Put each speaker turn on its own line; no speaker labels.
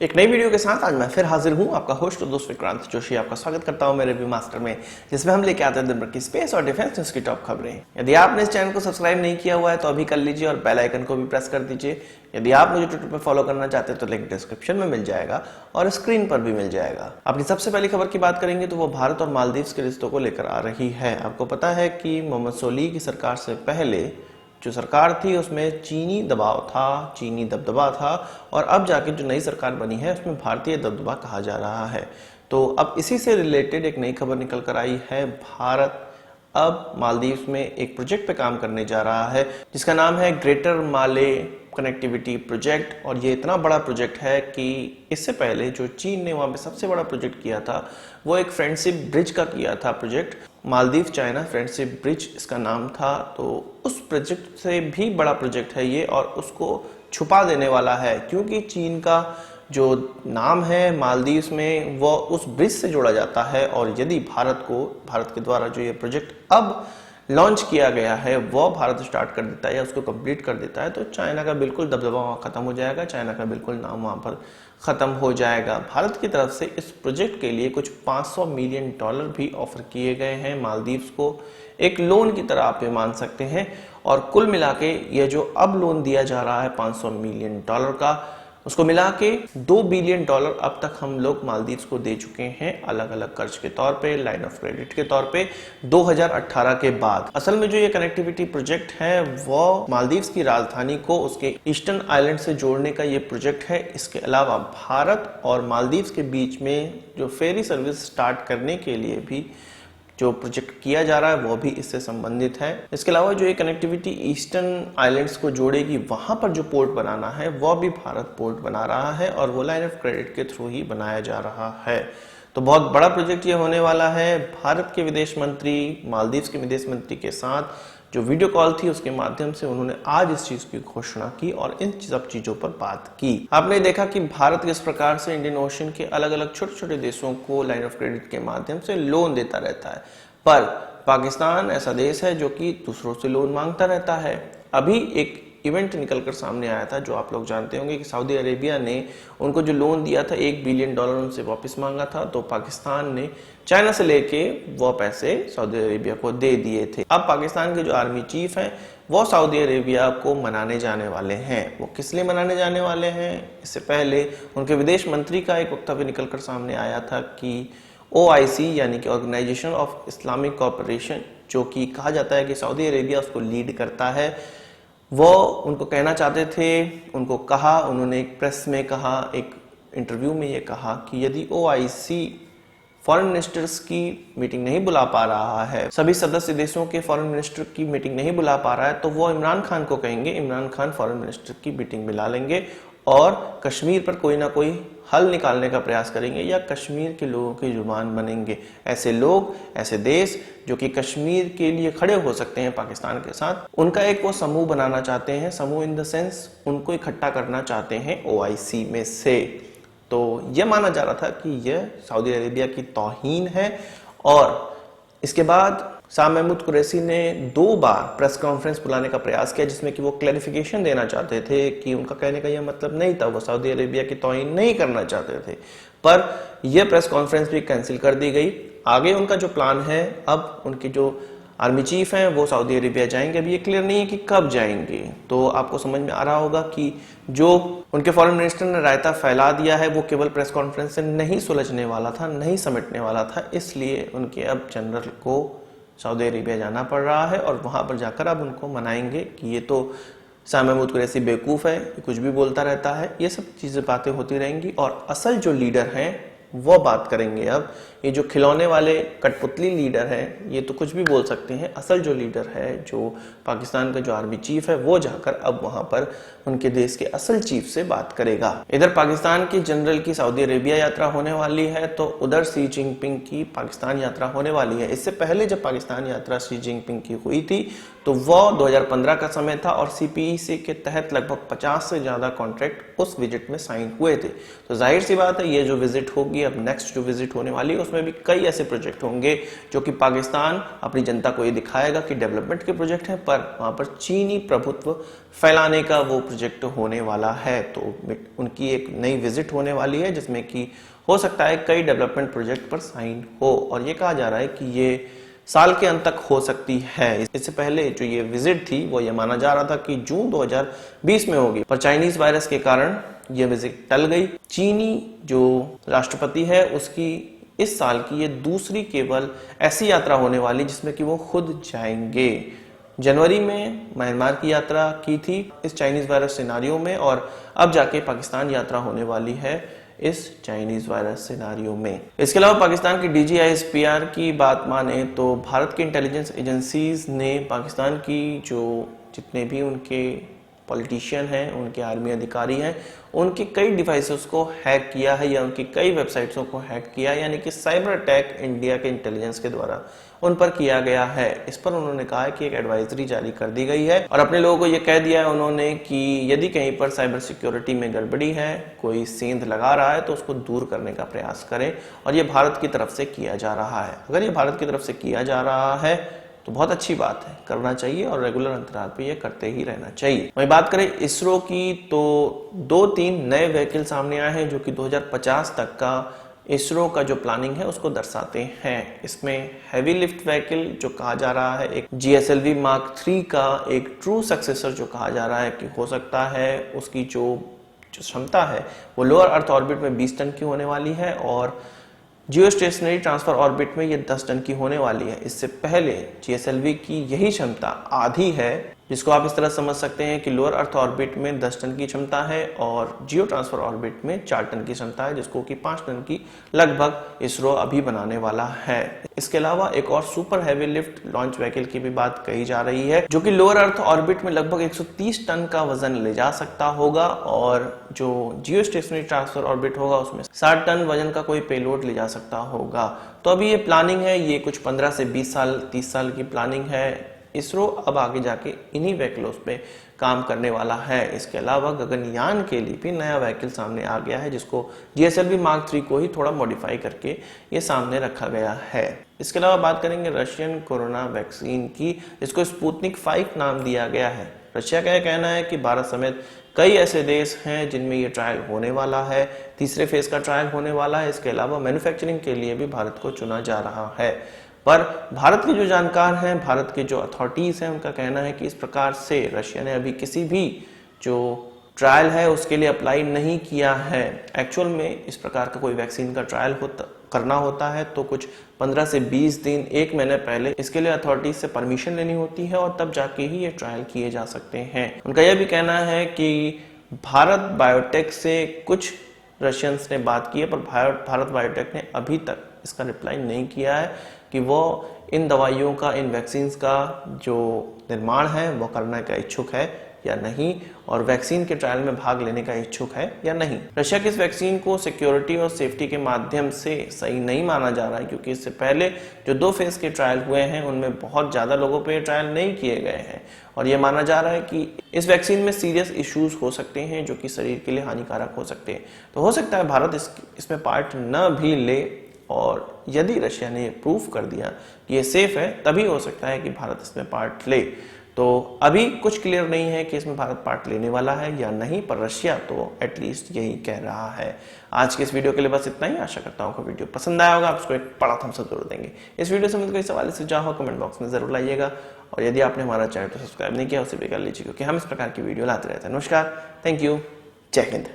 एक नई वीडियो के साथ आज मैं फिर हाजिर हूं, आपका होस्ट और दोस्त विक्रांत जोशी। आपका स्वागत करता हूं मेरे रिव्यू मास्टर में, जिसमें हम लेके आते हैं दिन भर की स्पेस और डिफेंस न्यूज की टॉप खबरें। यदि आपने इस चैनल को सब्सक्राइब नहीं किया हुआ है तो अभी कर लीजिए और बेल आइकन को भी प्रेस कर दीजिए। यदि आप मुझे ट्विटर पर फॉलो करना चाहते हैं तो लिंक डिस्क्रिप्शन में मिल जाएगा और स्क्रीन पर भी मिल जाएगा। अपनी सबसे पहली खबर की बात करेंगे तो वो भारत और मालदीव के रिश्तों को लेकर आ रही है। आपको पता है कि मोहम्मद सोलीह की सरकार से पहले जो सरकार थी उसमें चीनी दबाव था, चीनी दबदबा था, और अब जाके जो नई सरकार बनी है उसमें भारतीय दबदबा कहा जा रहा है। तो अब इसी से रिलेटेड एक नई खबर निकल कर आई है। भारत अब मालदीव में एक प्रोजेक्ट पे काम करने जा रहा है जिसका नाम है ग्रेटर माले कनेक्टिविटी प्रोजेक्ट। और ये इतना बड़ा प्रोजेक्ट है कि इससे पहले जो चीन ने वहां पे सबसे बड़ा प्रोजेक्ट किया था वो एक फ्रेंडशिप ब्रिज का किया था project, Maldives China friendship bridge इसका नाम था। तो उस प्रोजेक्ट से भी बड़ा प्रोजेक्ट है ये, और उसको छुपा देने वाला है क्योंकि चीन का जो नाम है मालदीव में वो उस ब्रिज से जोड़ा जाता है। और यदि भारत के द्वारा जो ये प्रोजेक्ट अब लॉन्च किया गया है वो भारत स्टार्ट कर देता है या उसको कंप्लीट कर देता है तो चाइना का बिल्कुल दबदबा वहां खत्म हो जाएगा, चाइना का बिल्कुल नाम वहां पर खत्म हो जाएगा। भारत की तरफ से इस प्रोजेक्ट के लिए कुछ $500 मिलियन भी ऑफर किए गए हैं मालदीव को, एक लोन की तरह आप ये मान सकते हैं। और कुल मिला के ये जो अब लोन दिया जा रहा है $500 मिलियन का, उसको मिला के $2 बिलियन अब तक हम लोग मालदीव को दे चुके हैं अलग अलग कर्ज के तौर पे, लाइन ऑफ क्रेडिट के तौर पे 2018 के बाद। असल में जो ये कनेक्टिविटी प्रोजेक्ट है वो मालदीव की राजधानी को उसके ईस्टर्न आइलैंड से जोड़ने का ये प्रोजेक्ट है। इसके अलावा भारत और मालदीव के बीच में जो फेरी सर्विस स्टार्ट करने के लिए भी जो प्रोजेक्ट किया जा रहा है वो भी इससे संबंधित है। इसके अलावा जो ये कनेक्टिविटी ईस्टर्न आइलैंड्स को जोड़ेगी वहां पर जो पोर्ट बनाना है वो भी भारत पोर्ट बना रहा है और वो लाइन ऑफ क्रेडिट के थ्रू ही बनाया जा रहा है। तो बहुत बड़ा प्रोजेक्ट ये होने वाला है। भारत के विदेश मंत्री मालदीव के विदेश मंत्री के साथ जो वीडियो कॉल थी उसके माध्यम से उन्होंने आज इस चीज की घोषणा की और इन सब चीजों पर बात की। आपने देखा कि भारत किस प्रकार से इंडियन ओशन के अलग अलग छोटे छोटे देशों को लाइन ऑफ क्रेडिट के माध्यम से लोन देता रहता है, पर पाकिस्तान ऐसा देश है जो कि दूसरों से लोन मांगता रहता है। अभी एक इवेंट निकलकर सामने आया था जो आप लोग जानते होंगे कि सऊदी अरेबिया ने उनको जो लोन दिया था $1 बिलियन उनसे वापस मांगा था, तो पाकिस्तान ने चाइना से लेके वो पैसे सऊदी अरेबिया को दे दिए थे। अब पाकिस्तान के जो आर्मी चीफ हैं वो सऊदी अरेबिया को मनाने जाने वाले हैं। वो किस लिए मनाने जाने वाले हैं, इससे पहले उनके विदेश मंत्री का एक वक्तव्य निकलकर सामने आया था कि OIC यानी कि ऑर्गेनाइजेशन ऑफ इस्लामिक कोऑपरेशन, जो कि कहा जाता है कि सऊदी अरेबिया उसको लीड करता है, वो उनको कहना चाहते थे, उनको कहा, उन्होंने एक प्रेस में कहा, एक इंटरव्यू में ये कहा कि यदि OIC फॉरेन मिनिस्टर्स की मीटिंग नहीं बुला पा रहा है, सभी सदस्य देशों के फॉरेन मिनिस्टर की मीटिंग नहीं बुला पा रहा है, तो वो इमरान खान को कहेंगे, इमरान खान फॉरेन मिनिस्टर की मीटिंग बुला लेंगे और कश्मीर पर कोई ना कोई हल निकालने का प्रयास करेंगे या कश्मीर के लोगों की जुबान बनेंगे। ऐसे लोग, ऐसे देश जो कि कश्मीर के लिए खड़े हो सकते हैं पाकिस्तान के साथ, उनका एक वो समूह बनाना चाहते हैं। समूह इन द सेंस उनको इकट्ठा करना चाहते हैं OIC में से। तो यह माना जा रहा था कि यह सऊदी अरेबिया की तौहीन है। और इसके बाद शाह महमूद कुरैशी ने 2 बार प्रेस कॉन्फ्रेंस बुलाने का प्रयास किया जिसमें कि वो क्लैरिफिकेशन देना चाहते थे कि उनका कहने का यह मतलब नहीं था, वो सऊदी अरेबिया की तौहीन नहीं करना चाहते थे, पर यह प्रेस कॉन्फ्रेंस भी कैंसिल कर दी गई। आगे उनका जो प्लान है, अब उनके जो आर्मी चीफ हैं वो सऊदी अरेबिया जाएंगे, अभी ये क्लियर नहीं है कि कब जाएंगे। तो आपको समझ में आ रहा होगा कि जो उनके फॉरेन मिनिस्टर ने रायता फैला दिया है वो केवल प्रेस कॉन्फ्रेंस से नहीं सुलझने वाला था, नहीं समेटने वाला था, इसलिए उनके अब जनरल को सऊदी अरेबिया जाना पड़ रहा है और वहां पर जाकर अब उनको मनाएंगे कि ये तो शाह महमूद कुरैशी बेवकूफ़ है, कुछ भी बोलता रहता है। ये सब चीज़ें बातें होती रहेंगी और असल जो लीडर हैं वो बात करेंगे। अब ये जो खिलौने वाले कठपुतली लीडर हैं ये तो कुछ भी बोल सकते हैं, असल जो लीडर है, जो पाकिस्तान का जो आर्मी चीफ है, वो जाकर अब वहां पर उनके देश के असल चीफ से बात करेगा। इधर पाकिस्तान की जनरल की सऊदी अरेबिया यात्रा होने वाली है तो उधर शी जिनपिंग की पाकिस्तान यात्रा होने वाली है। इससे पहले जब पाकिस्तान यात्रा शी जिनपिंग की हुई थी तो वो 2015 का समय था और CPEC के तहत लगभग 50 से ज्यादा कॉन्ट्रैक्ट उस विजिट में साइन हुए थे। तो जाहिर सी बात है ये जो विजिट होगी, अब नेक्स्ट जो विजिट होने वाली है उसमें भी कई ऐसे प्रोजेक्ट होंगे जो कि पाकिस्तान अपनी जनता को ये दिखाएगा कि डेवलपमेंट के प्रोजेक्ट हैं, पर वहां पर चीनी प्रभुत्व फैलाने का वो प्रोजेक्ट होने वाला है। तो उनकी एक नई विजिट होने वाली है जिसमें कि हो सकता है कई डेवलपमेंट प्रोजेक्ट पर साइन हो, और ये कहा जा रहा है कि ये साल के अंत तक हो सकती है। इससे पहले जो ये विजिट थी वो ये माना जा रहा था कि जून 2020 में होगी, पर चाइनीज वायरस के कारण ये विजिट टल गई। चीनी जो राष्ट्रपति है उसकी इस साल की ये दूसरी केवल ऐसी यात्रा होने वाली जिसमें कि वो खुद जाएंगे। जनवरी में म्यांमार की यात्रा की थी इस चाइनीज वायरस सिनारियो में, और अब जाके पाकिस्तान यात्रा होने वाली है इस चाइनीज वायरस सिनारियो में। इसके अलावा पाकिस्तान की DGISPR की बात माने तो भारत की इंटेलिजेंस एजेंसीज ने पाकिस्तान की जो जितने भी उनके पॉलिटिशियन हैं, उनके आर्मी अधिकारी हैं, उनके कई डिवाइसेस को हैक किया है या उनकी कई वेबसाइट्सों को हैक किया है, यानी कि साइबर अटैक इंडिया के इंटेलिजेंस के द्वारा उन पर किया गया है। इस पर उन्होंने कहा है कि एक एडवाइजरी जारी कर दी गई है और अपने लोगों को यह कह दिया है उन्होंने कि यदि कहीं पर साइबर सिक्योरिटी में गड़बड़ी है, कोई सेंध लगा रहा है तो उसको दूर करने का प्रयास करें, और ये भारत की तरफ से किया जा रहा है। अगर ये भारत की तरफ से किया जा रहा है तो बहुत अच्छी बात है, करना चाहिए और रेगुलर अंतराल पे ये करते ही रहना चाहिए। वहीं बात करें इसरो की तो 2-3 नए व्हीकल सामने आए हैं जो कि 2050 तक का इसरो का जो प्लानिंग है उसको दर्शाते हैं। इसमें हैवी लिफ्ट व्हीकल जो कहा जा रहा है, एक GSLV Mark 3 का एक ट्रू सक्सेसर जो कहा जा रहा है कि हो सकता है उसकी जो क्षमता है वो लोअर अर्थ ऑर्बिट में 20 टन की होने वाली है और जियो स्टेशनरी ट्रांसफर ऑर्बिट में ये 10 टन की होने वाली है। इससे पहले GSLV की यही क्षमता आधी है, जिसको आप इस तरह समझ सकते हैं कि लोअर अर्थ ऑर्बिट में 10 टन की क्षमता है और जियो ट्रांसफर ऑर्बिट में 4 टन की क्षमता है, जिसको कि 5 टन की लगभग इसरो अभी बनाने वाला है। इसके अलावा एक और super heavy lift launch vehicle की भी बात कही जा रही है जो कि लोअर अर्थ ऑर्बिट में लगभग 130 टन का वजन ले जा सकता होगा, और जो जियो स्टेशनरी ट्रांसफर ऑर्बिट होगा उसमें 60 टन वजन का कोई पेलोड ले जा सकता होगा। तो अभी ये प्लानिंग है, ये कुछ 15 से 20 साल 30 साल की प्लानिंग है। इसरो अब आगे जाके इन्हीं व्हीकल्स पे काम करने वाला है। इसके अलावा गगनयान के लिए भी नया व्हीकल सामने आ गया है जिसको GSLV Mark 3 को ही थोड़ा मॉडिफाई करके ये सामने रखा गया है। इसके अलावा बात करेंगे रशियन कोरोना वैक्सीन की, जिसको स्पुतनिक 5 नाम दिया गया है। रशिया का यह कहना है कि भारत समेत कई ऐसे देश हैं जिनमें ये ट्रायल होने वाला है, तीसरे फेज का ट्रायल होने वाला है। इसके अलावा मैन्युफैक्चरिंग के लिए भी भारत को चुना जा रहा है, पर भारत के जो जानकार हैं, भारत के जो अथॉरिटीज हैं, उनका कहना है कि इस प्रकार से रशिया ने अभी किसी भी जो ट्रायल है उसके लिए अप्लाई नहीं किया है। एक्चुअल में इस प्रकार का कोई वैक्सीन का ट्रायल करना होता है तो कुछ 15 से 20 दिन 1 महीने पहले इसके लिए अथॉरिटीज से परमिशन लेनी होती है और तब जाके ही ये ट्रायल किए जा सकते हैं। उनका यह भी कहना है कि भारत बायोटेक से कुछ रशियंस ने बात की है, पर भारत बायोटेक ने अभी तक इसका रिप्लाई नहीं किया है कि वो इन दवाइयों का, इन वैक्सीन का जो निर्माण है वो करने का इच्छुक है या नहीं, और वैक्सीन के ट्रायल में भाग लेने का इच्छुक है या नहीं। रशिया की इस वैक्सीन को सिक्योरिटी और सेफ्टी के माध्यम से सही नहीं माना जा रहा है, क्योंकि इससे पहले जो 2 फेज के ट्रायल हुए हैं उनमें बहुत ज्यादा लोगों पे ट्रायल नहीं किए गए हैं, और यह माना जा रहा है कि इस वैक्सीन में सीरियस इश्यूज हो सकते हैं जो कि शरीर के लिए हानिकारक हो सकते हैं। तो हो सकता है भारत इसमें पार्ट न भी ले, और यदि रशिया ने प्रूफ कर दिया कि ये सेफ है तभी हो सकता है कि भारत इसमें पार्ट ले। तो अभी कुछ क्लियर नहीं है कि इसमें भारत पार्ट लेने वाला है या नहीं, पर रशिया तो एटलीस्ट यही कह रहा है। आज के इस वीडियो के लिए बस इतना ही। आशा करता हूँ कि वीडियो पसंद आया होगा, आप उसको एक बड़ा थम्स अप जरूर देंगे। इस वीडियो से मुझे कोई सवाल सुझाव हो कमेंट बॉक्स में जरूर लाइएगा, और यदि आपने हमारा चैनल को सब्सक्राइब नहीं किया उसे भी कर लीजिए, क्योंकि हम इस प्रकार की वीडियो लाते रहते हैं। नमस्कार, थैंक यू, जय हिंद।